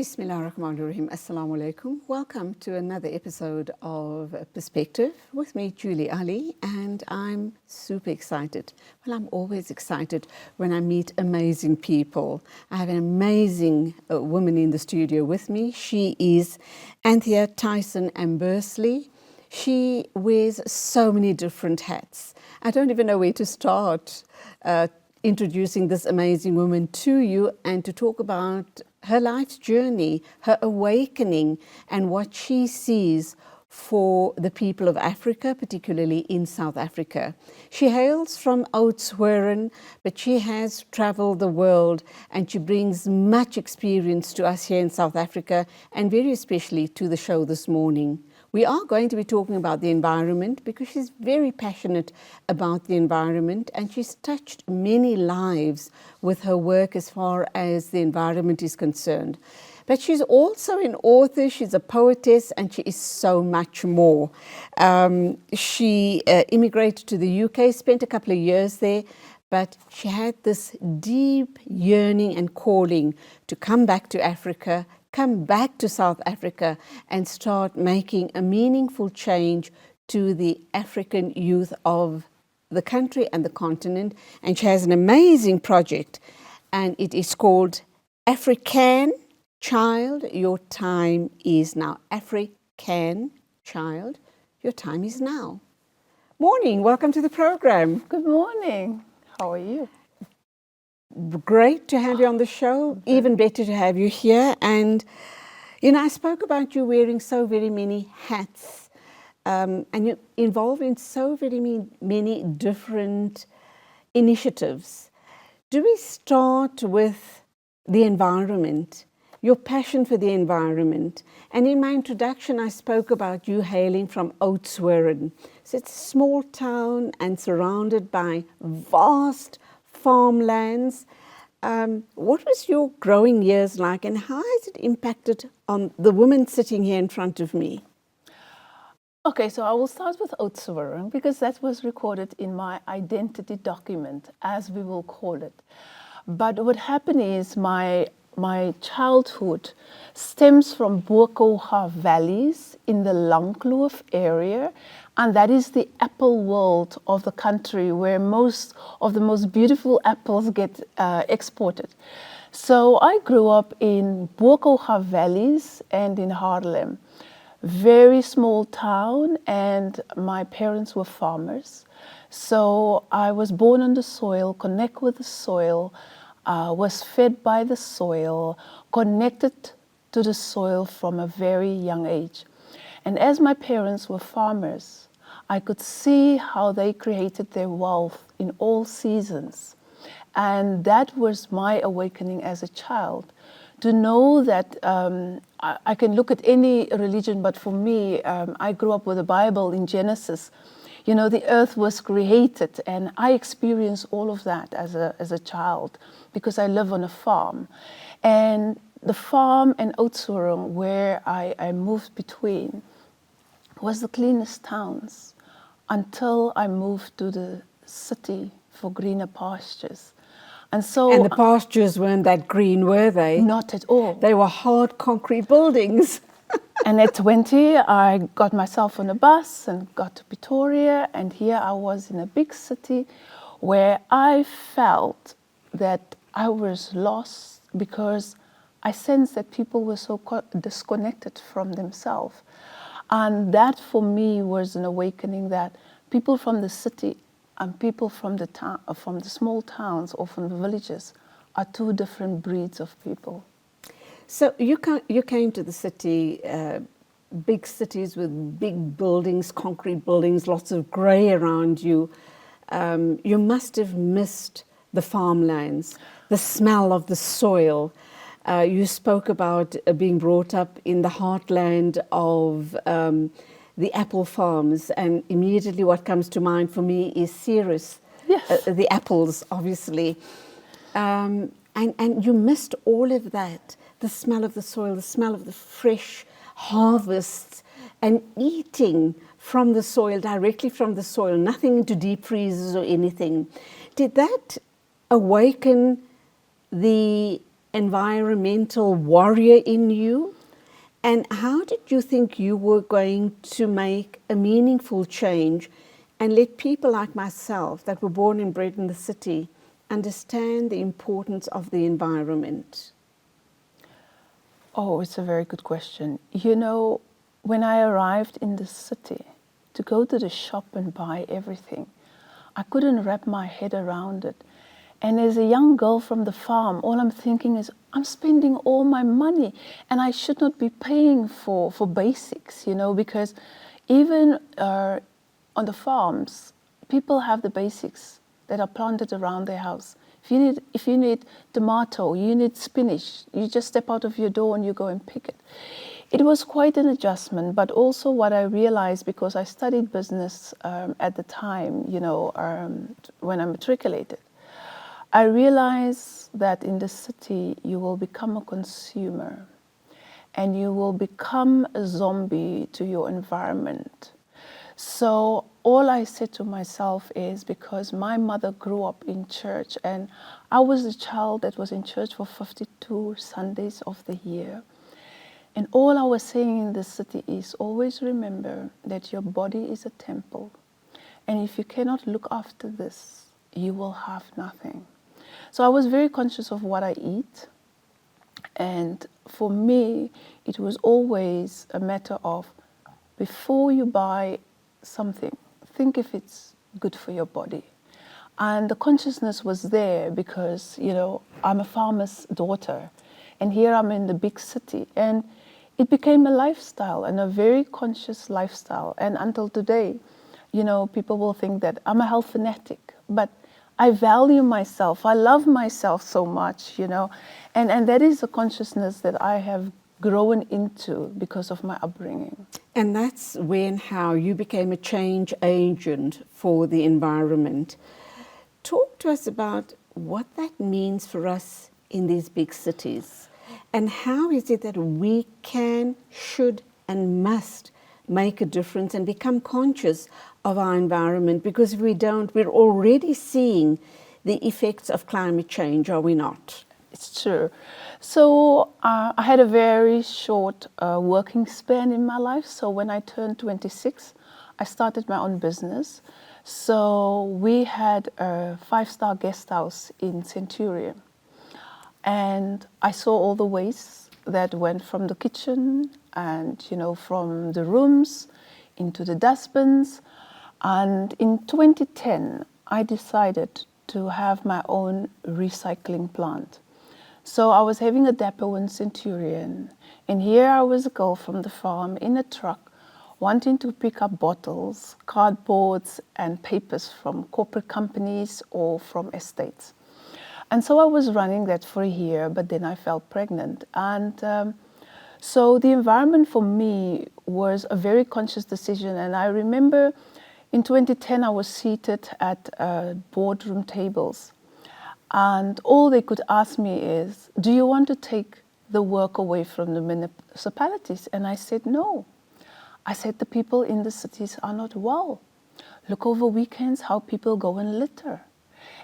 Bismillahirrahmanirrahim. Assalamu alaikum. Welcome to another episode of Perspective with me, Julie Ali, and I'm super excited. Well, I'm always excited when I meet amazing people. I have an amazing woman in the studio with me. She is Anthea Thyssen Ambursley. She wears so many different hats. I don't even know where to start introducing this amazing woman to you and to talk about her life's journey, her awakening, and what she sees for the people of Africa, particularly in South Africa. She hails from Oudtshoorn, but she has traveled the world and she brings much experience to us here in South Africa and very especially to the show this morning. We are going to be talking about the environment because she's very passionate about the environment and she's touched many lives with her work as far as the environment is concerned. But she's also an author, she's a poetess, and she is so much more. She immigrated to the UK, spent a couple of years there, but she had this deep yearning and calling to come back to Africa, come back to South Africa and start making a meaningful change to the African youth of the country and the continent. And she has an amazing project and it is called African Child, Your Time Is Now. African Child, Your Time Is Now. Morning, welcome to the program. Good morning. How are you? Great to have you on the show. Okay. Even better to have you here. And, you know, I spoke about you wearing so very many hats and you're involved in so very many different initiatives. Do we start with the environment, your passion for the environment? And in my introduction, I spoke about you hailing from Oudtshoorn. So it's a small town and surrounded by vast farmlands. What was your growing years like and how has it impacted on the woman sitting here in front of me? Okay, so I will start with Oudtshoorn because that was recorded in my identity document, as we will call it. But what happened is my childhood stems from Bokoha valleys in the Langkloof area, and that is the apple world of the country where most of the most beautiful apples get exported. So I grew up in Bokoha valleys and in Haarlem. Very small town, and my parents were farmers. So I was born on the soil, connect with the soil, was fed by the soil, connected to the soil from a very young age. And as my parents were farmers, I could see how they created their wealth in all seasons. And that was my awakening as a child, to know that I can look at any religion, but for me, I grew up with the Bible in Genesis. You know, the earth was created, and I experienced all of that as a child because I live on a farm. And the farm and Oudtshoorn, where I moved between, was the cleanest towns until I moved to the city for greener pastures. And the pastures weren't that green, were they? Not at all. They were hard concrete buildings. And at 20, I got myself on a bus and got to Pretoria. And here I was in a big city where I felt that I was lost because I sensed that people were so disconnected from themselves. And that for me was an awakening that people from the city and people from the town, from the small towns or from the villages are two different breeds of people. So you came to the city, big cities with big buildings, concrete buildings, lots of grey around you. You must have missed the farmlands, the smell of the soil. You spoke about being brought up in the heartland of the apple farms, and immediately what comes to mind for me is Ceres, yes. The apples, obviously. And you missed all of that, the smell of the soil, the smell of the fresh harvests, and eating from the soil, directly from the soil, nothing into deep freezers or anything. Did that awaken the environmental warrior in you? And how did you think you were going to make a meaningful change and let people like myself that were born and bred in the city understand the importance of the environment? Oh, it's a very good question. You know, when I arrived in the city to go to the shop and buy everything, I couldn't wrap my head around it. And as a young girl from the farm, all I'm thinking is, I'm spending all my money and I should not be paying for basics, you know, because even on the farms, people have the basics that are planted around their house. If you need tomato, you need spinach, you just step out of your door and you go and pick it. It was quite an adjustment, but also what I realized, because I studied business at the time, you know, when I matriculated, I realized that in the city you will become a consumer and you will become a zombie to your environment. So all I said to myself is, because my mother grew up in church and I was a child that was in church for 52 Sundays of the year. And all I was saying in the city is, always remember that your body is a temple. And if you cannot look after this, you will have nothing. So I was very conscious of what I eat. And for me, it was always a matter of, before you buy something, think if it's good for your body. And the consciousness was there because, you know, I'm a farmer's daughter. And here I'm in the big city. And it became a lifestyle, and a very conscious lifestyle. And until today, you know, people will think that I'm a health fanatic. But I value myself. I love myself so much, you know. And that is a consciousness that I have grown into because of my upbringing. And that's when how you became a change agent for the environment. Talk to us about what that means for us in these big cities. And how is it that we can, should, and must make a difference and become conscious of our environment? Because if we don't, we're already seeing the effects of climate change, are we not? It's true. So I had a very short working span in my life. So when I turned 26, I started my own business. So we had a 5-star guest house in Centurion. And I saw all the waste that went from the kitchen and, you know, from the rooms into the dustbins. And in 2010, I decided to have my own recycling plant. So I was having a depot in Centurion, and here I was a girl from the farm in a truck wanting to pick up bottles, cardboards, and papers from corporate companies or from estates. And so I was running that for a year, but then I fell pregnant. And so the environment for me was a very conscious decision. And I remember in 2010, I was seated at boardroom tables. And all they could ask me is, do you want to take the work away from the municipalities? And I said, no. I said, the people in the cities are not well. Look over weekends how people go and litter.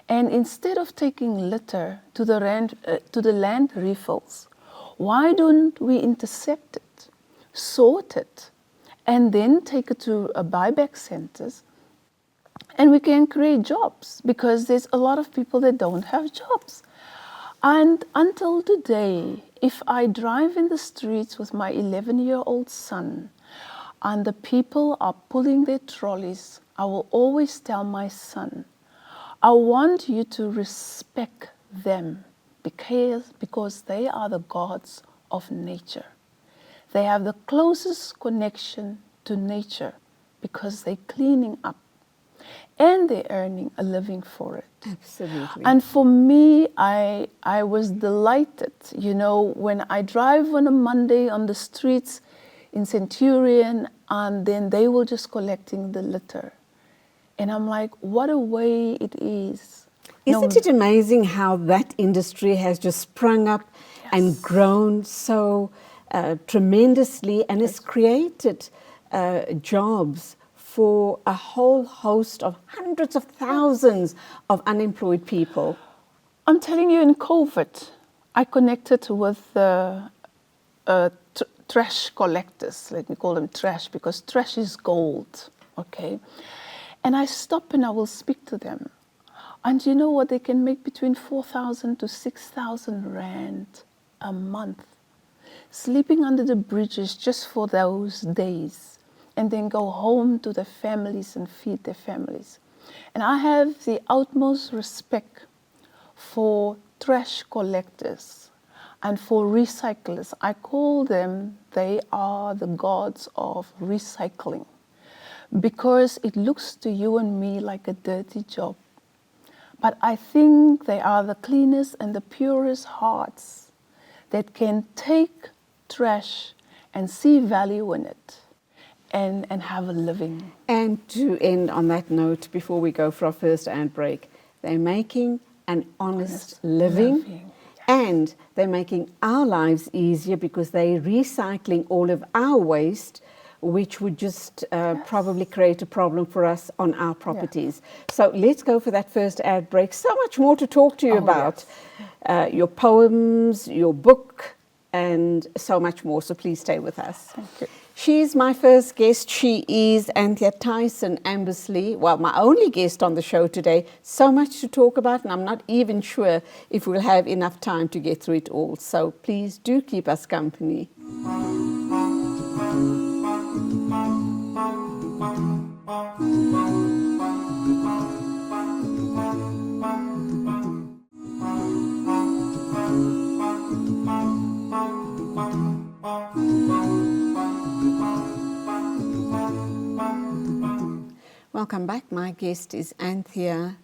And instead of taking litter to the land refills, why don't we intercept it, sort it, and then take it to buyback centers? And we can create jobs, because there's a lot of people that don't have jobs. And until today, if I drive in the streets with my 11-year-old son and the people are pulling their trolleys, I will always tell my son, I want you to respect them because they are the gods of nature. They have the closest connection to nature because they're cleaning up. And they're earning a living for it. Absolutely. And for me, I was delighted, you know, when I drive on a Monday on the streets in Centurion, and then they were just collecting the litter. And I'm like, what a way it is. Isn't it amazing how that industry has just sprung up and grown so tremendously, and has created jobs for a whole host of hundreds of thousands of unemployed people? I'm telling you, in COVID, I connected with trash collectors. Let me call them trash, because trash is gold, okay? And I stop and I will speak to them. And you know what? They can make between 4,000 to 6,000 rand a month, sleeping under the bridges just for those days, and then go home to their families and feed their families. And I have the utmost respect for trash collectors and for recyclers. I call them, they are the gods of recycling, because it looks to you and me like a dirty job. But I think they are the cleanest and the purest hearts that can take trash and see value in it and have a living. And to end on that note, before we go for our first ad break, they're making an honest living. And they're making our lives easier because they're recycling all of our waste, which would just probably create a problem for us on our properties. Yeah. So let's go for that first ad break. So much more to talk to you about. Yes. Your poems, your book, and so much more. So please stay with us. Thank you. She's my first guest. She is Anthea Thyssen Ambursley. Well, my only guest on the show today. So much to talk about, and I'm not even sure if we'll have enough time to get through it all. So please do keep us company. Welcome back. My guest is Anthea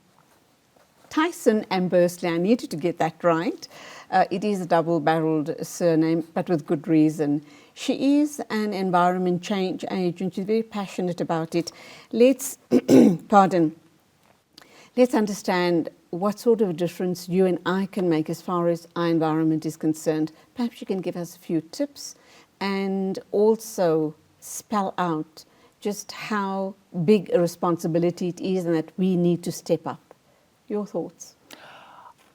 Thyssen Ambursley. I needed to get that right. It is a double-barreled surname, but with good reason. She is an environment change agent. She's very passionate about it. Let's, let's understand what sort of difference you and I can make as far as our environment is concerned. Perhaps you can give us a few tips and also spell out just how big a responsibility it is and that we need to step up. Your thoughts?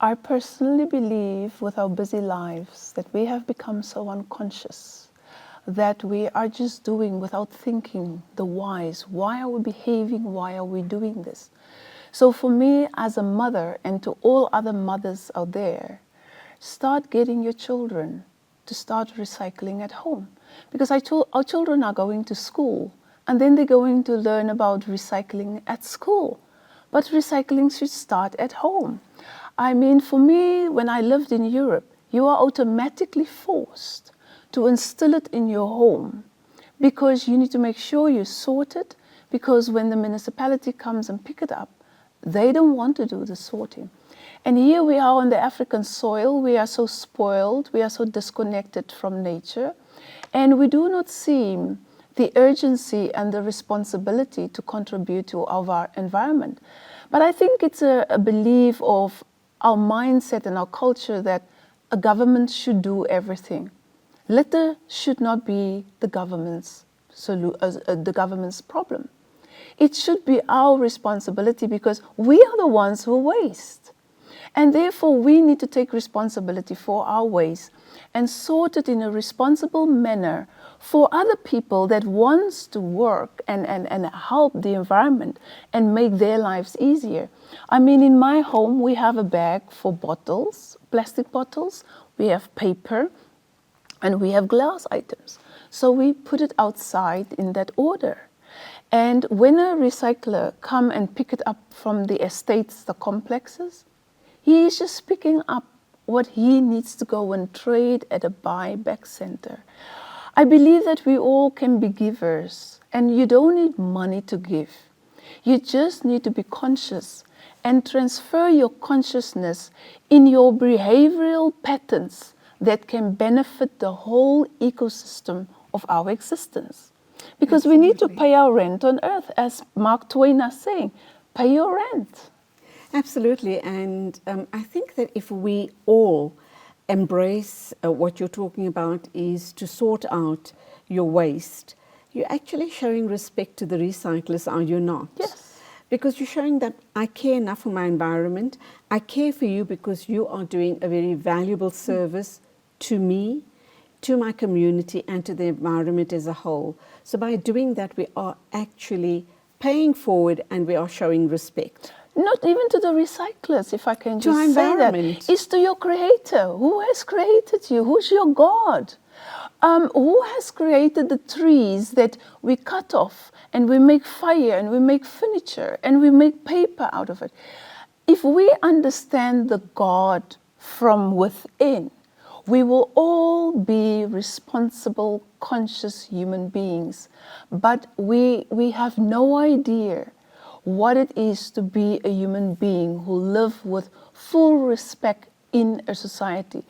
I personally believe with our busy lives that we have become so unconscious that we are just doing without thinking the whys. Why are we behaving? Why are we doing this? So for me as a mother, and to all other mothers out there, start getting your children to start recycling at home. Because our children are going to school, and then they're going to learn about recycling at school. But recycling should start at home. I mean, for me, when I lived in Europe, you are automatically forced to instill it in your home, because you need to make sure you sort it, because when the municipality comes and pick it up, they don't want to do the sorting. And here we are on the African soil. We are so spoiled. We are so disconnected from nature. And we do not see the urgency and the responsibility to contribute to our environment. But I think it's a belief of our mindset and our culture that a government should do everything. Litter should not be the government's problem. It should be our responsibility, because we are the ones who waste. And therefore, we need to take responsibility for our waste and sort it in a responsible manner for other people that wants to work and help the environment and make their lives easier. I mean, in my home, we have a bag for bottles, plastic bottles, we have paper, and we have glass items. So we put it outside in that order. And when a recycler come and pick it up from the estates, the complexes, he is just picking up what he needs to go and trade at a buyback center. I believe that we all can be givers, and you don't need money to give. You just need to be conscious and transfer your consciousness in your behavioral patterns that can benefit the whole ecosystem of our existence. Because Absolutely. We need to pay our rent on earth, as Mark Twain is saying, pay your rent. Absolutely, and I think that if we all embrace what you're talking about is to sort out your waste, you're actually showing respect to the recyclers, are you not? Yes. because you're showing that I care enough for my environment. I care for you because you are doing a very valuable service to me, to my community, and to the environment as a whole. So by doing that, we are actually paying forward and we are showing respect. Not even to the recyclers, if I can To our just say that. environment. It's to your creator. Who has created you? Who's your God? Who has created the trees that we cut off and we make fire and we make furniture and we make paper out of it? If we understand the God from within, we will all be responsible, conscious human beings. But we have no idea what it is to be a human being who live with full respect in a society.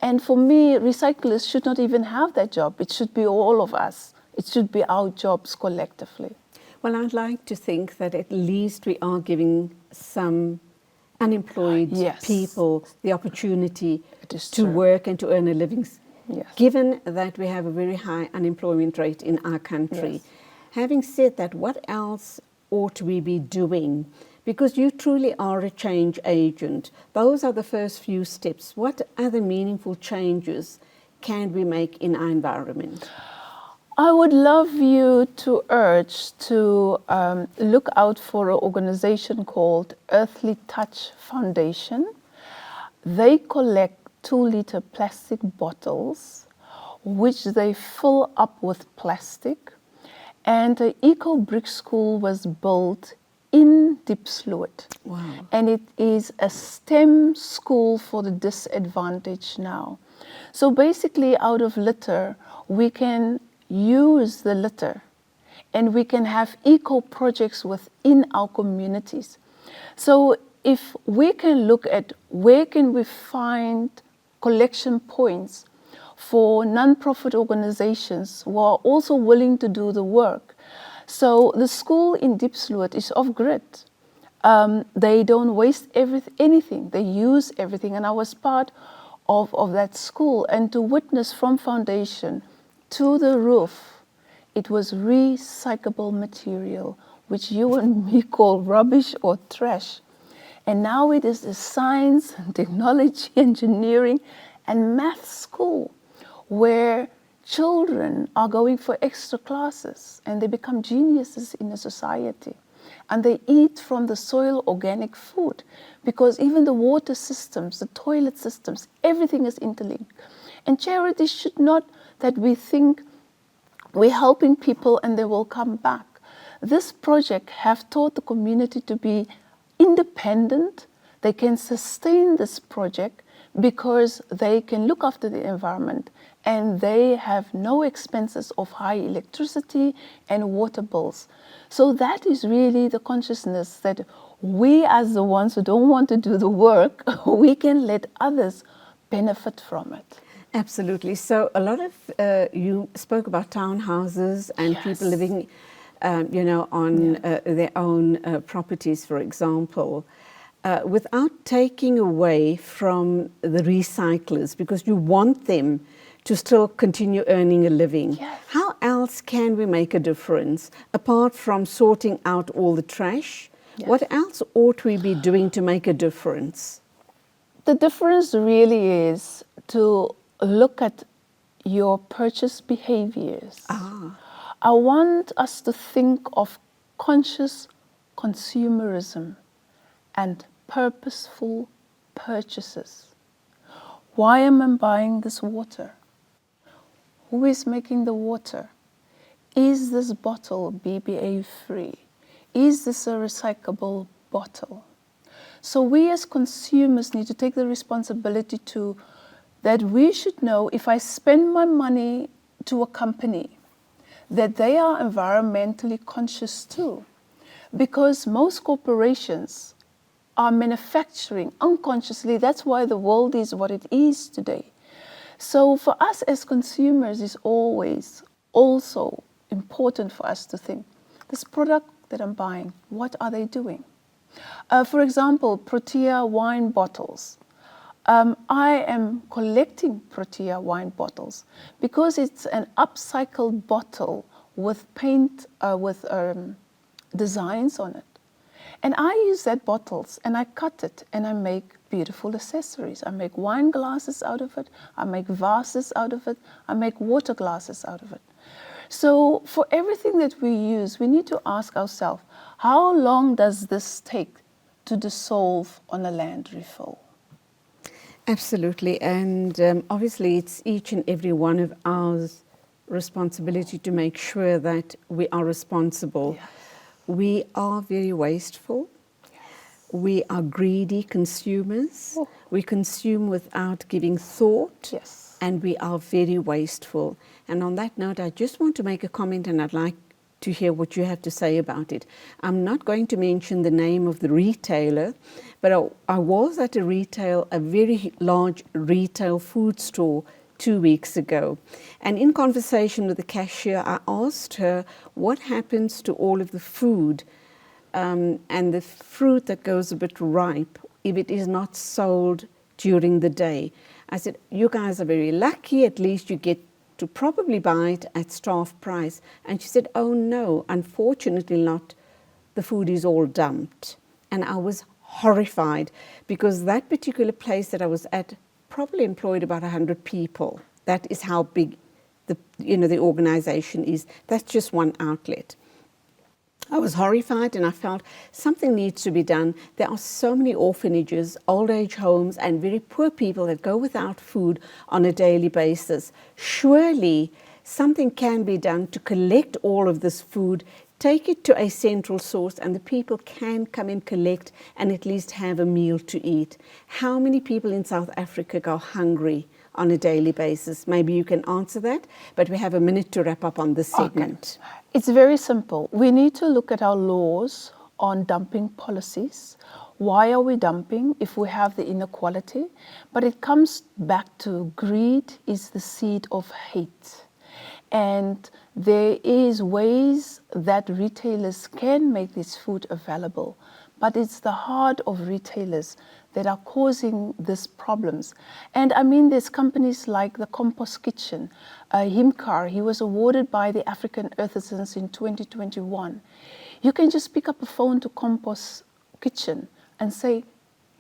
And for me, recyclers should not even have that job. It should be all of us. It should be our jobs collectively. Well, I'd like to think that at least we are giving some unemployed Yes. people the opportunity It is to true. work and to earn a living, Yes. given that we have a very high unemployment rate in our country. Yes. Having said that, what else ought we be doing? Because you truly are a change agent. Those are the first few steps. What other meaningful changes can we make in our environment? I would love you to urge to look out for an organization called Earthly Touch Foundation. They collect 2-liter plastic bottles, which they fill up with plastic. And the Eco Brick School was built in Diepsloot. Wow. And it is a STEM school for the disadvantaged now. So basically, out of litter, we can use the litter and we can have eco projects within our communities. So if we can look at where can we find collection points for non-profit organizations who are also willing to do the work. So the school in Diepsloot is off-grid. They don't waste anything. They use everything. And I was part of that school. And to witness from foundation to the roof, it was recyclable material, which you and me call rubbish or trash. And now it is a science, technology, engineering, and math school where children are going for extra classes and they become geniuses in a society. And they eat from the soil organic food because even the water systems, the toilet systems, everything is interlinked. And charity should not that we think we're helping people and they will come back. This project have taught the community to be independent. They can sustain this project because they can look after the environment and they have no expenses of high electricity and water bills. So that is really the consciousness that we as the ones who don't want to do the work, we can let others benefit from it. Absolutely. So a lot of, you spoke about townhouses and Yes. people living, on their own properties, for example, without taking away from the recyclers, because you want them to still continue earning a living. Yes. How else can we make a difference apart from sorting out all the trash? Yes. What else ought we be doing to make a difference? The difference really is to look at your purchase behaviors. I want us to think of conscious consumerism and purposeful purchases. Why am I buying this water? Who is making the water? Is this bottle BBA free? Is this a recyclable bottle? So we as consumers need to take the responsibility to that we should know if I spend my money to a company, that they are environmentally conscious too. Because most corporations are manufacturing unconsciously. That's why the world is what it is today. So for us as consumers, it's always also important for us to think, this product that I'm buying, what are they doing? For example, Protea wine bottles. I am collecting Protea wine bottles because it's an upcycled bottle with paint, with designs on it. And I use that bottles and I cut it and I make beautiful accessories. I make wine glasses out of it. I make vases out of it. I make water glasses out of it. So for everything that we use, we need to ask ourselves, how long does this take to dissolve on a land refill? Absolutely, and obviously it's each and every one of ours responsibility to make sure that we are responsible. Yes. We are very wasteful. Yes. We are greedy consumers. Oh. We consume without giving thought. Yes. And we are very wasteful. And on that note, I just want to make a comment, and I'd like to hear what you have to say about it. I'm not going to mention the name of the retailer, but I was at a very large retail food store 2 weeks ago. And in conversation with the cashier, I asked her what happens to all of the food and the fruit that goes a bit ripe if it is not sold during the day. I said, you guys are very lucky, at least you get to probably buy it at staff price. And she said, oh no, unfortunately not. The food is all dumped. And I was horrified because that particular place that I was at probably employed about 100 people. That is how big the organization is. That's just one outlet. I was horrified and I felt something needs to be done. There are so many orphanages, old age homes, and very poor people that go without food on a daily basis. Surely something can be done to collect all of this food, take it to a central source, and the people can come and collect and at least have a meal to eat. How many people in South Africa go hungry on a daily basis? Maybe you can answer that, but we have a minute to wrap up on this segment. Okay. It's very simple. We need to look at our laws on dumping policies. Why are we dumping if we have the inequality? But it comes back to greed is the seed of hate. And there is ways that retailers can make this food available, but it's the heart of retailers that are causing these problems. And I mean, there's companies like the Compost Kitchen, Himkar, he was awarded by the African Artisans in 2021. You can just pick up a phone to Compost Kitchen and say,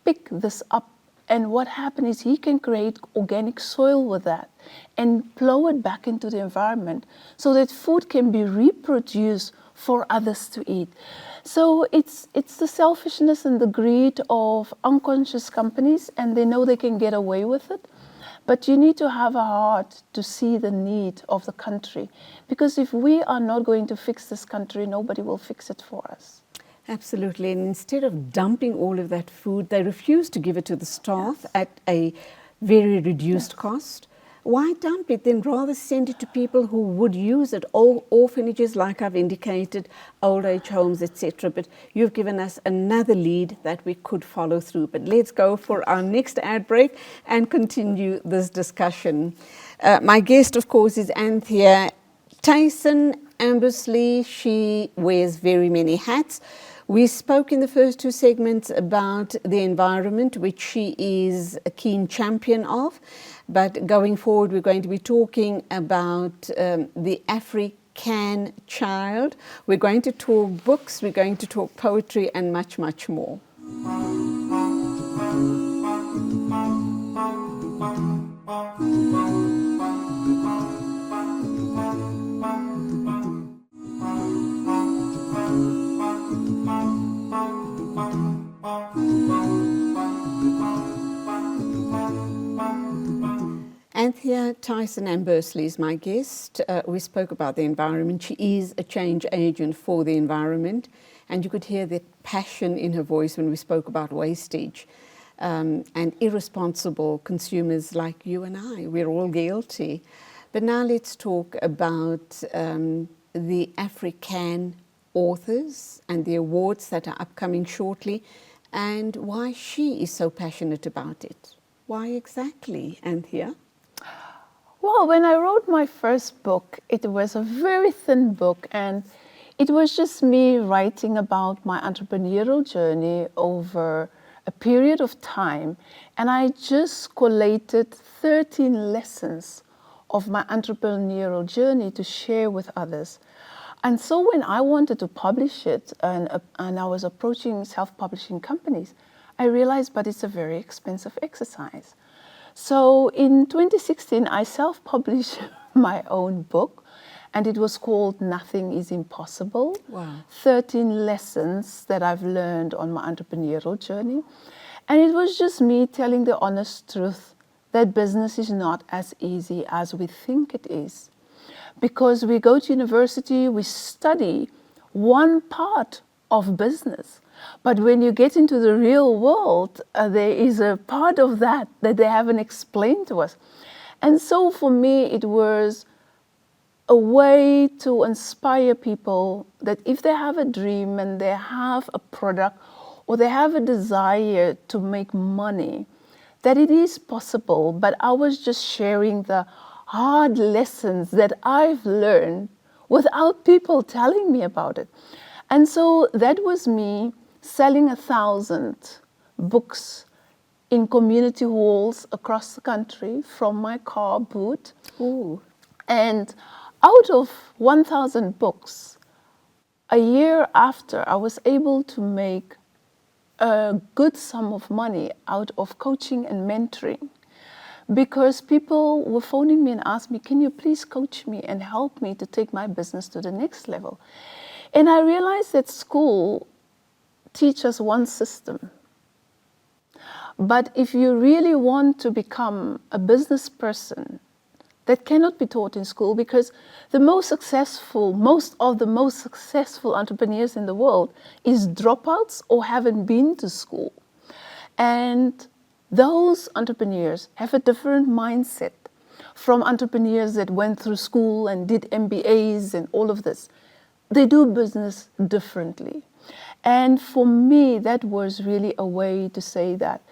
pick this up. And what happens is he can create organic soil with that and plow it back into the environment so that food can be reproduced for others to eat. So it's the selfishness and the greed of unconscious companies, and they know they can get away with it. But you need to have a heart to see the need of the country, because if we are not going to fix this country, nobody will fix it for us. Absolutely. And instead of dumping all of that food, they refuse to give it to the staff at a very reduced cost. Why dump it? Then rather send it to people who would use it. All orphanages, like I've indicated, old age homes, etc. But you've given us another lead that we could follow through. But let's go for our next ad break and continue this discussion. My guest, of course, is Anthea Thyssen, Ambursley. She wears very many hats. We spoke in the first two segments about the environment, which she is a keen champion of. But going forward, we're going to be talking about the African child. We're going to talk books, we're going to talk poetry, and much, much more. Anthea Thyssen Ambursley is my guest. We spoke about the environment. She is a change agent for the environment, and you could hear the passion in her voice when we spoke about wastage and irresponsible consumers like you and I. We're all guilty. But now let's talk about the African authors and the awards that are upcoming shortly, and why she is so passionate about it. Why exactly, Anthea? Well, when I wrote my first book, it was a very thin book, and it was just me writing about my entrepreneurial journey over a period of time. And I just collated 13 lessons of my entrepreneurial journey to share with others. And so when I wanted to publish it and I was approaching self-publishing companies, I realized, but it's a very expensive exercise. So in 2016, I self-published my own book, and it was called Nothing is Impossible. Wow. 13 lessons that I've learned on my entrepreneurial journey. And it was just me telling the honest truth that business is not as easy as we think it is. Because we go to university, we study one part of business. But when you get into the real world, there is a part of that they haven't explained to us. And so for me, it was a way to inspire people that if they have a dream and they have a product or they have a desire to make money, that it is possible. But I was just sharing the hard lessons that I've learned without people telling me about it. And so that was me selling 1,000 books in community halls across the country from my car boot. Ooh. And out of 1,000 books, a year after, I was able to make a good sum of money out of coaching and mentoring, because people were phoning me and asked me, can you please coach me and help me to take my business to the next level? And I realized that school teaches one system. But if you really want to become a business person, that cannot be taught in school, because most of the most successful entrepreneurs in the world is dropouts or haven't been to school. And those entrepreneurs have a different mindset from entrepreneurs that went through school and did MBAs and all of this. They do business differently. And for me, that was really a way to say that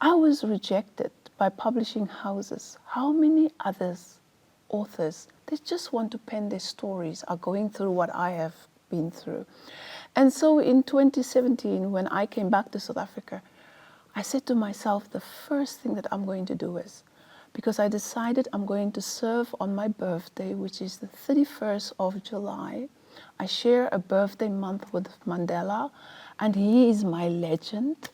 I was rejected by publishing houses. How many others, authors, they just want to pen their stories, are going through what I have been through? And so in 2017, when I came back to South Africa, I said to myself, the first thing that I'm going to do is, because I decided I'm going to serve on my birthday, which is the 31st of July. I share a birthday month with Mandela, and he is my legend.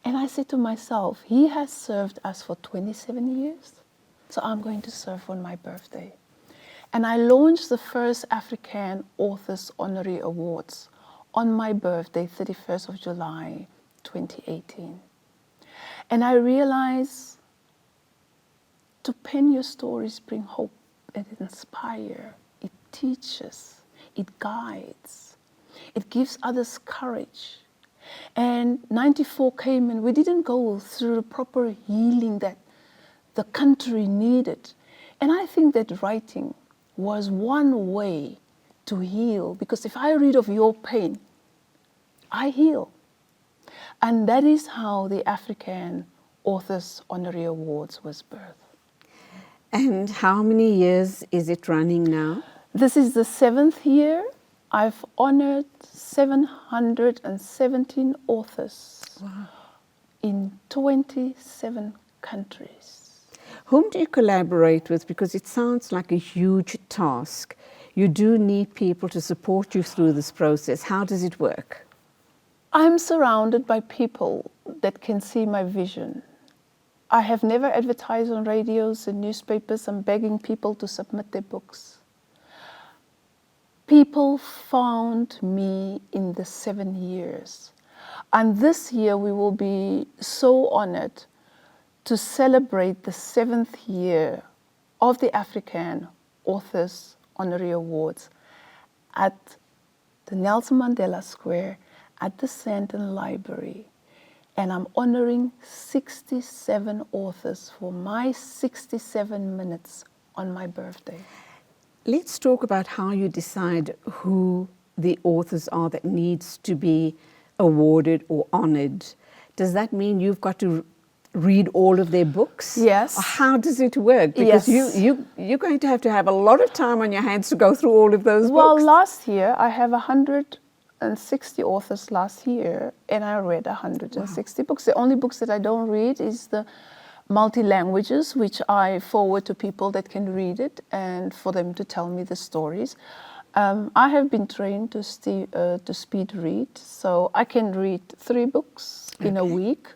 And I said to myself, he has served us for 27 years, so I'm going to serve on my birthday. And I launched the first African Authors Honorary Awards on my birthday, 31st of July, 2018. And I realized to pen your stories bring hope, and it inspires, it teaches, it guides, it gives others courage. And 94 came and we didn't go through the proper healing that the country needed. And I think that writing was one way to heal, because if I read of your pain, I heal. And that is how the African Authors Honorary Awards was birthed. And how many years is it running now? This is the 7th year. I've honored 717 authors. Wow. In 27 countries. Whom do you collaborate with? Because it sounds like a huge task. You do need people to support you through this process. How does it work? I'm surrounded by people that can see my vision. I have never advertised on radios and newspapers. I'm begging people to submit their books. People found me in the 7 years. And this year we will be so honored to celebrate the 7th year of the African Authors Honorary Awards at the Nelson Mandela Square at the Sandton Library. And I'm honoring 67 authors for my 67 minutes on my birthday. Let's talk about how you decide who the authors are that needs to be awarded or honored. Does that mean you've got to read all of their books? Yes. Or how does it work? Because Yes. you're going to have a lot of time on your hands to go through all of those Well, books. last year I have 160 authors last year, and I read 160 books. The only books that I don't read is the multi-languages, which I forward to people that can read it and for them to tell me the stories. I have been trained to speed read, so I can read 3 books in a week.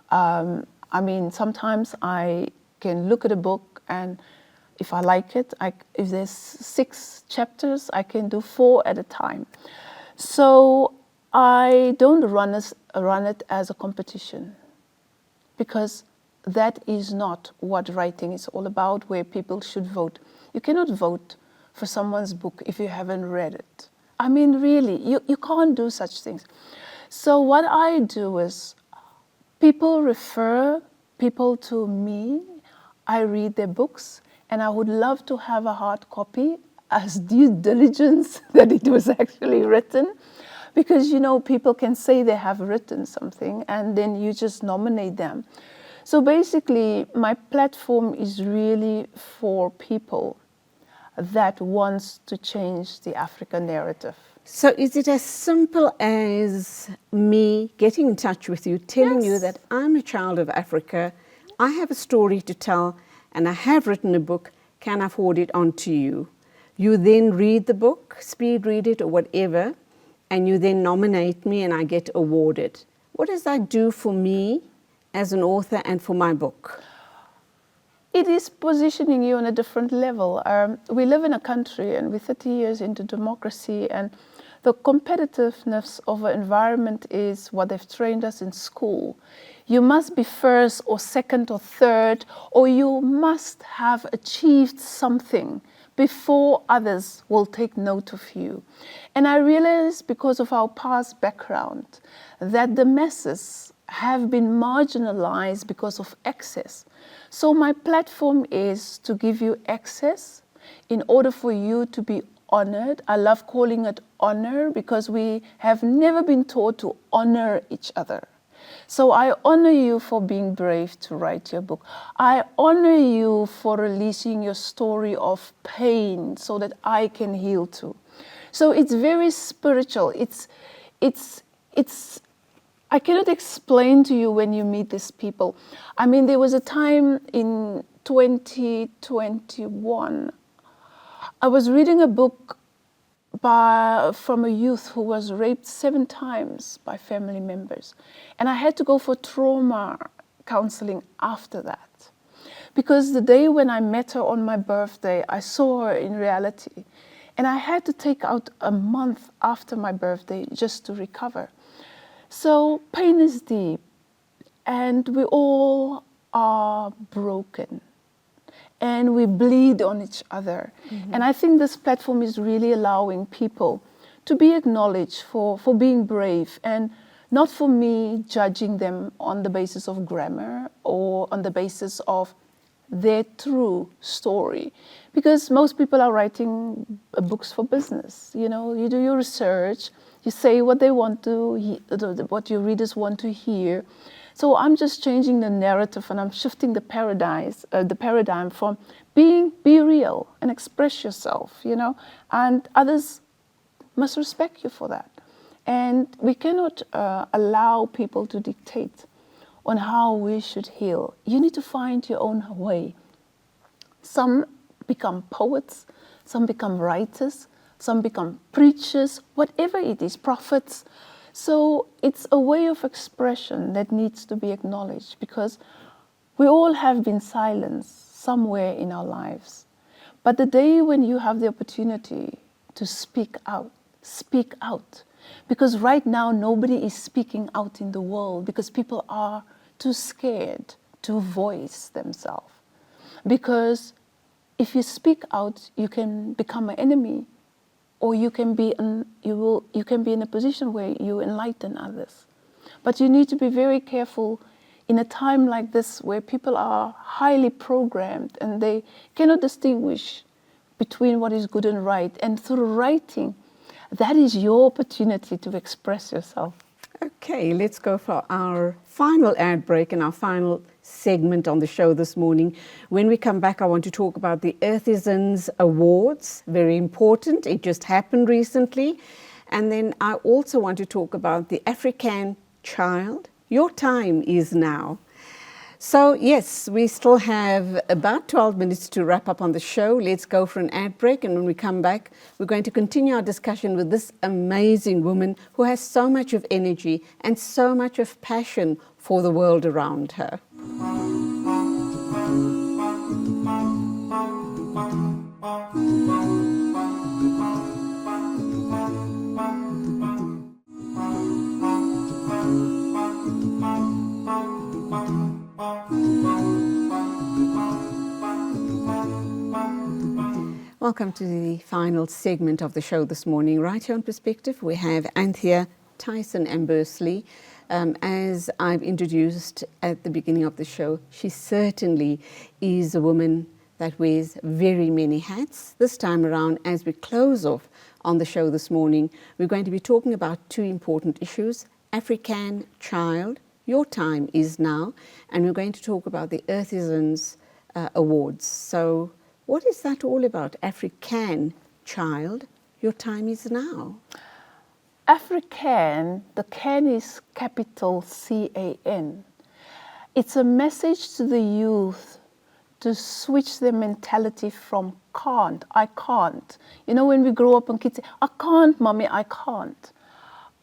I mean, sometimes I can look at a book, and if I like it, if there's 6 chapters, I can do 4 at a time. So I don't run it as a competition, because that is not what writing is all about, where people should vote. You cannot vote for someone's book if you haven't read it. I mean, really, you can't do such things. So what I do is, people refer people to me. I read their books, and I would love to have a hard copy as due diligence that it was actually written. Because, you know, people can say they have written something, and then you just nominate them. So basically, my platform is really for people that wants to change the African narrative. So is it as simple as me getting in touch with you, telling you Yes. that I'm a child of Africa, I have a story to tell, and I have written a book, can I forward it on to you? You then read the book, speed read it or whatever, and you then nominate me and I get awarded. What does that do for me as an author and for my book? It is positioning you on a different level. We live in a country, and we're 30 years into democracy, and the competitiveness of an environment is what they've trained us in school. You must be first or second or third, or you must have achieved something before others will take note of you. And I realize, because of our past background, that the masses have been marginalized because of access. So my platform is to give you access in order for you to be honored. I love calling it honor, because we have never been taught to honor each other. So I honor you for being brave to write your book. I honor you for releasing your story of pain so that I can heal too. So it's very spiritual. I cannot explain to you when you meet these people. I mean, there was a time in 2021, I was reading a book from a youth who was raped 7 times by family members. And I had to go for trauma counseling after that. Because the day when I met her on my birthday, I saw her in reality. And I had to take out a month after my birthday just to recover. So pain is deep, and we all are broken, and we bleed on each other. And I think this platform is really allowing people to be acknowledged for being brave, and not for me judging them on the basis of grammar or on the basis of their true story. Because most people are writing books for business. You know, you do your research, you say what they want to, what your readers want to hear. So I'm just changing the narrative, and I'm shifting the paradigm from be real and express yourself, you know, and others must respect you for that. And we cannot allow people to dictate on how we should heal. You need to find your own way. Some become poets, some become writers, some become preachers, whatever it is, prophets. So it's a way of expression that needs to be acknowledged, because we all have been silenced somewhere in our lives. But the day when you have the opportunity to speak out, speak out. Because right now nobody is speaking out in the world, because people are too scared to voice themselves. Because if you speak out, you can become an enemy, or you can be in a position where you enlighten others. But you need to be very careful in a time like this, where people are highly programmed and they cannot distinguish between what is good and right. And through writing, that is your opportunity to express yourself. Okay, let's go for our final ad break and our final segment on the show this morning. When we come back, I want to talk about the Thyssen Awards. Very important. It just happened recently. And then I also want to talk about the African child. Your time is now. So, yes, we still have about 12 minutes to wrap up on the show. Let's go for an ad break. And when we come back, we're going to continue our discussion with this amazing woman who has so much of energy and so much of passion for the world around her. Welcome to the final segment of the show this morning. Right here on Perspective, we have Anthea, Thyssen, Ambursley. As I've introduced at the beginning of the show, she certainly is a woman that wears very many hats. This time around, as we close off on the show this morning, we're going to be talking about two important issues: African Child, Your Time Is Now, and we're going to talk about the Earthizens Awards. So what is that all about? African Child, Your Time Is Now. African, the can is capital C-A-N. It's a message to the youth to switch their mentality from can't, I can't. You know, when we grow up and kids say, I can't, mommy, I can't.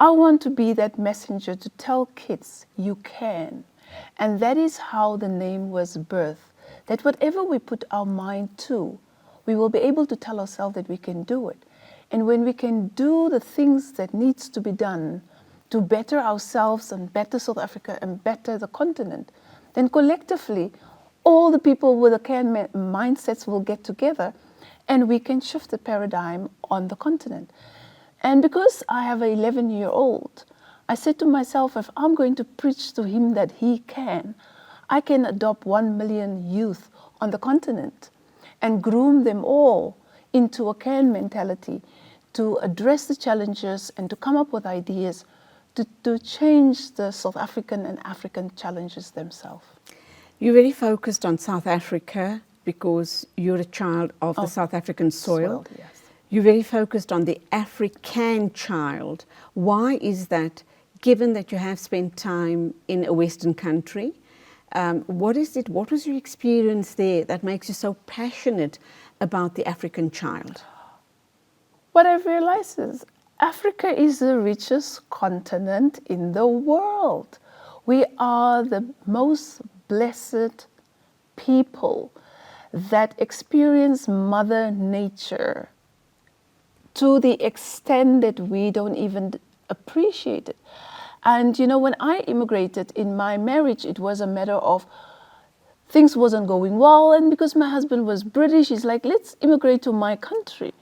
I want to be that messenger to tell kids, you can. And that is how the name was birthed. That whatever we put our mind to, we will be able to tell ourselves that we can do it. And when we can do the things that needs to be done to better ourselves and better South Africa and better the continent, then collectively, all the people with the can mindsets will get together and we can shift the paradigm on the continent. And because I have an 11-year-old, I said to myself, if I'm going to preach to him that he can, I can adopt 1 million youth on the continent and groom them all into a can mentality to address the challenges and to come up with ideas to change the South African and African challenges themselves. You're very focused on South Africa because you're a child of the South African soil. Yes. You're very focused on the African child. Why is that, given that you have spent time in a Western country? What is it? What was your experience there that makes you so passionate about the African child? What I've realized is Africa is the richest continent in the world. We are the most blessed people that experience Mother Nature to the extent that we don't even appreciate it. And you know, when I immigrated in my marriage, it was a matter of things wasn't going well. And because my husband was British, he's like, let's immigrate to my country.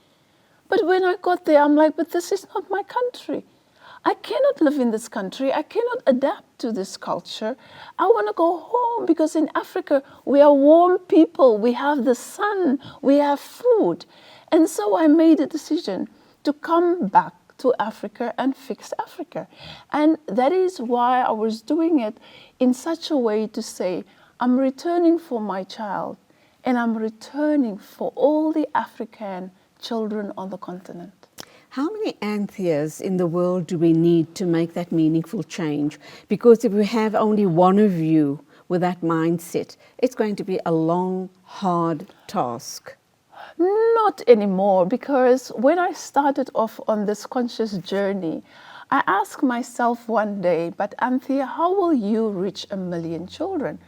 But when I got there, I'm like, but this is not my country. I cannot live in this country. I cannot adapt to this culture. I want to go home because in Africa, we are warm people. We have the sun. We have food. And so I made a decision to come back to Africa and fix Africa. And that is why I was doing it in such a way to say, I'm returning for my child and I'm returning for all the African children on the continent. How many Antheas in the world do we need to make that meaningful change? Because if we have only one of you with that mindset, it's going to be a long, hard task. Not anymore, because when I started off on this conscious journey, I asked myself one day, but Anthea, how will you reach 1 million children?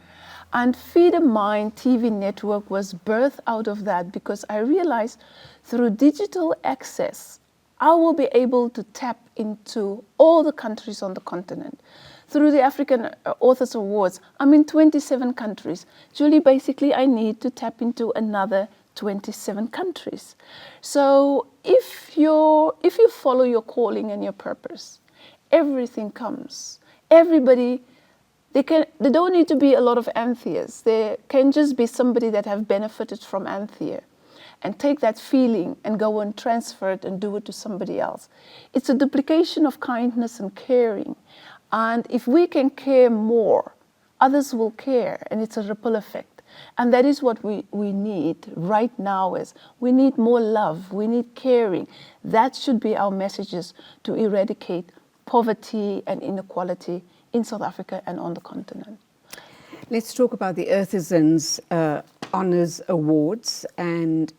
And Feed a Mind TV network was birthed out of that because I realized through digital access, I will be able to tap into all the countries on the continent. Through the African Authors Awards, I'm in 27 countries. Julie, basically, I need to tap into another 27 countries. So if you follow your calling and your purpose, everything comes. Everybody, they don't need to be a lot of Antheas. There can just be somebody that have benefited from Anthea and take that feeling and go and transfer it and do it to somebody else. It's a duplication of kindness and caring. And if we can care more, others will care, and it's a ripple effect. And that is what we need right now is we need more love, we need caring. That should be our messages to eradicate poverty and inequality in South Africa and on the continent. Let's talk about the Earthizens Honours Awards, and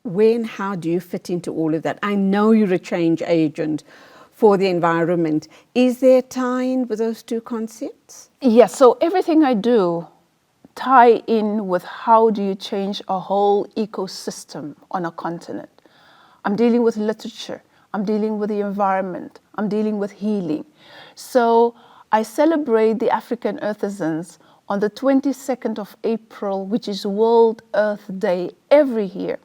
where and how do you fit into all of that? I know you're a change agent for the environment. Is there a tie-in with those two concepts? Yes, so everything I do tie in with how do you change a whole ecosystem on a continent. I'm dealing with literature, I'm dealing with the environment, I'm dealing with healing. So I celebrate the African Earthizens on the 22nd of April, which is World Earth Day every year.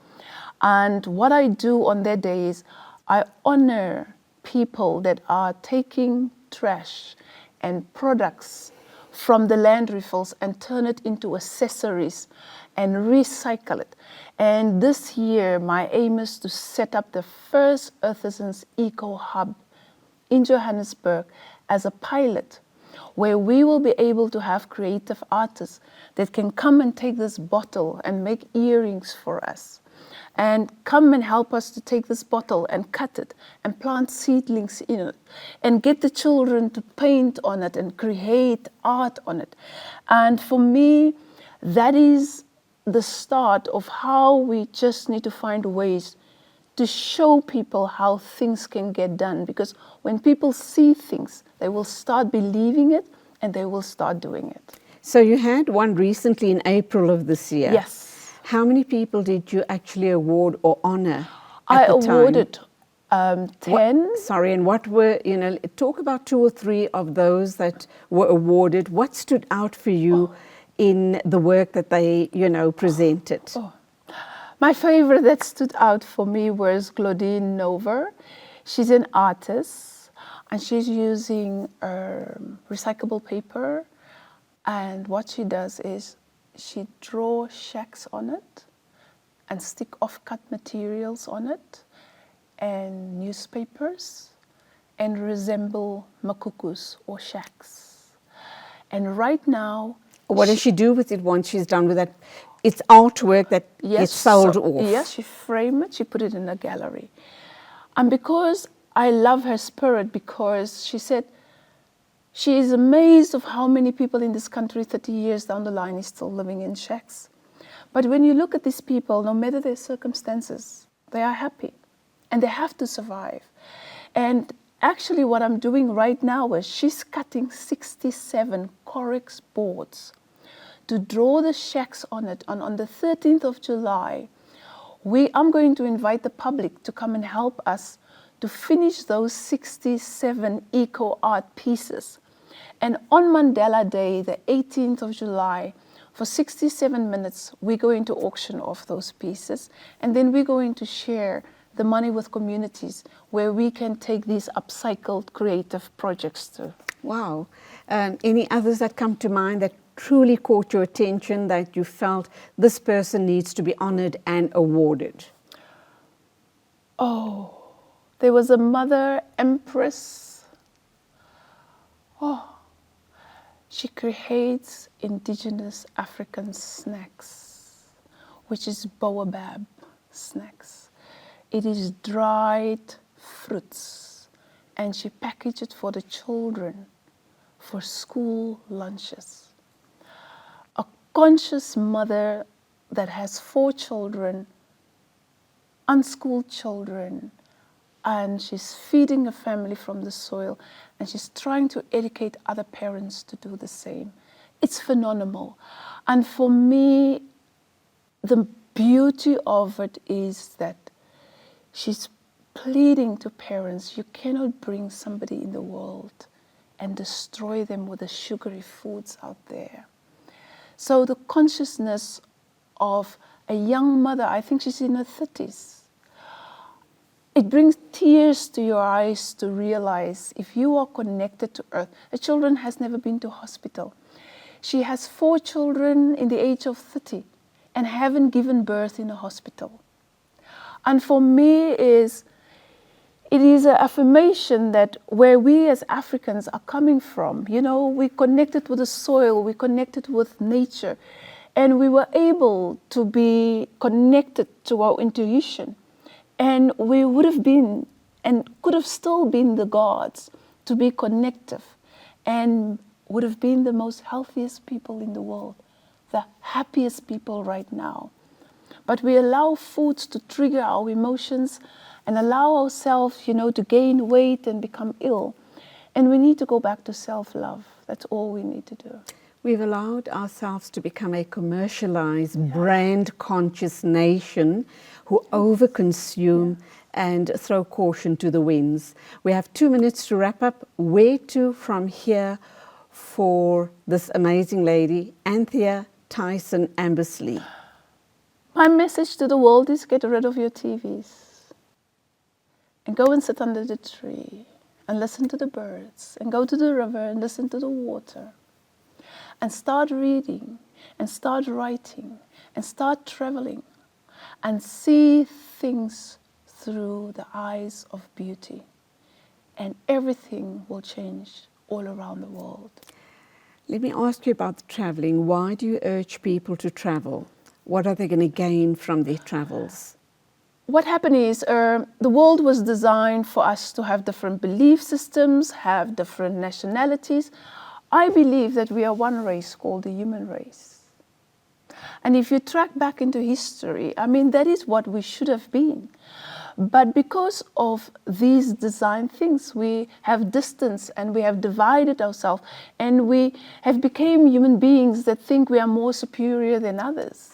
And what I do on that day is I honor people that are taking trash and products from the land refills and turn it into accessories and recycle it. And this year, my aim is to set up the first Earthizens Eco Hub in Johannesburg as a pilot, where we will be able to have creative artists that can come and take this bottle and make earrings for us, and come and help us to take this bottle and cut it and plant seedlings in it and get the children to paint on it and create art on it. And for me, that is the start of how we just need to find ways to show people how things can get done. Because when people see things, they will start believing it and they will start doing it. So you had one recently in April of this year. Yes. How many people did you actually award or honor I at the time? awarded 10. Sorry, and what were, talk about 2 or 3 of those that were awarded. What stood out for you in the work that they, presented? My favorite that stood out for me was Claudine Nover. She's an artist and she's using recyclable paper. And what she does is she draws shacks on it and stick off-cut materials on it and newspapers and resemble makukus or shacks. And right now... What does she do with it once she's done with that? It's artwork that gets sold off. Yes, she framed it, she put it in a gallery. And because I love her spirit, because she said she is amazed of how many people in this country 30 years down the line is still living in shacks. But when you look at these people, no matter their circumstances, they are happy and they have to survive. And actually what I'm doing right now is she's cutting 67 Corex boards to draw the shacks on it. And on the 13th of July, I'm going to invite the public to come and help us to finish those 67 eco art pieces. And on Mandela Day, the 18th of July, for 67 minutes, we're going to auction off those pieces. And then we're going to share the money with communities where we can take these upcycled creative projects to. Wow. Any others that come to mind that truly caught your attention, that you felt this person needs to be honored and awarded? Oh, there was a mother empress. She creates indigenous African snacks, which is baobab snacks. It is dried fruits, and she packaged it for the children for school lunches. A conscious mother that has 4 children, unschooled children, and she's feeding a family from the soil, and she's trying to educate other parents to do the same. It's phenomenal. And for me, the beauty of it is that she's pleading to parents, you cannot bring somebody in the world and destroy them with the sugary foods out there. So the consciousness of a young mother, I think she's in her 30s, it brings tears to your eyes to realize if you are connected to earth. A children has never been to hospital. She has 4 children in the age of 30 and haven't given birth in a hospital. And for me, it is an affirmation that where we as Africans are coming from, we connected with the soil, we connected with nature, and we were able to be connected to our intuition. And we would have been and could have still been the gods to be connective. And would have been the most healthiest people in the world, the happiest people right now. But we allow foods to trigger our emotions and allow ourselves, to gain weight and become ill. And we need to go back to self-love. That's all we need to do. We've allowed ourselves to become a commercialized, brand-conscious nation who overconsume and throw caution to the winds. We have 2 minutes to wrap up. Where to from here for this amazing lady, Anthea Thyssen Ambursley? My message to the world is get rid of your TVs and go and sit under the tree and listen to the birds and go to the river and listen to the water and start reading and start writing and start traveling and see things through the eyes of beauty, and everything will change all around the world. Let me ask you about the traveling. Why do you urge people to travel? What are they going to gain from their travels? What happened is the world was designed for us to have different belief systems, have different nationalities. I believe that we are one race called the human race. And if you track back into history, that is what we should have been. But because of these design things, we have distance and we have divided ourselves and we have become human beings that think we are more superior than others.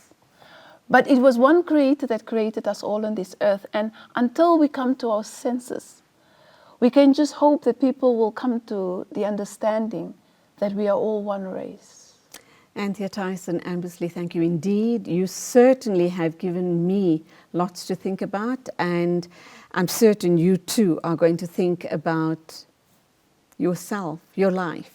But it was one creator that created us all on this earth. And until we come to our senses, we can just hope that people will come to the understanding that we are all one race. Anthea Thyssen Ambursley, thank you indeed. You certainly have given me lots to think about, and I'm certain you too are going to think about yourself, your life,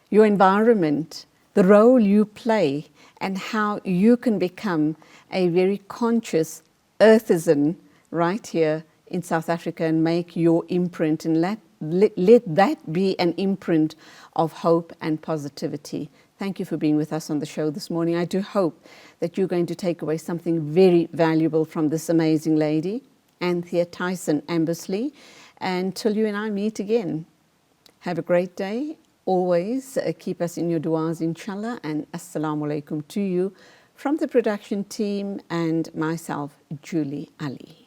your environment, the role you play, and how you can become a very conscious earthizen right here in South Africa and make your imprint, and let that be an imprint of hope and positivity. Thank you for being with us on the show this morning. I do hope that you're going to take away something very valuable from this amazing lady, Anthea Thyssen Ambursley. Until you and I meet again, have a great day. Always keep us in your du'as, inshallah, and assalamu alaikum to you from the production team and myself, Julie Ali.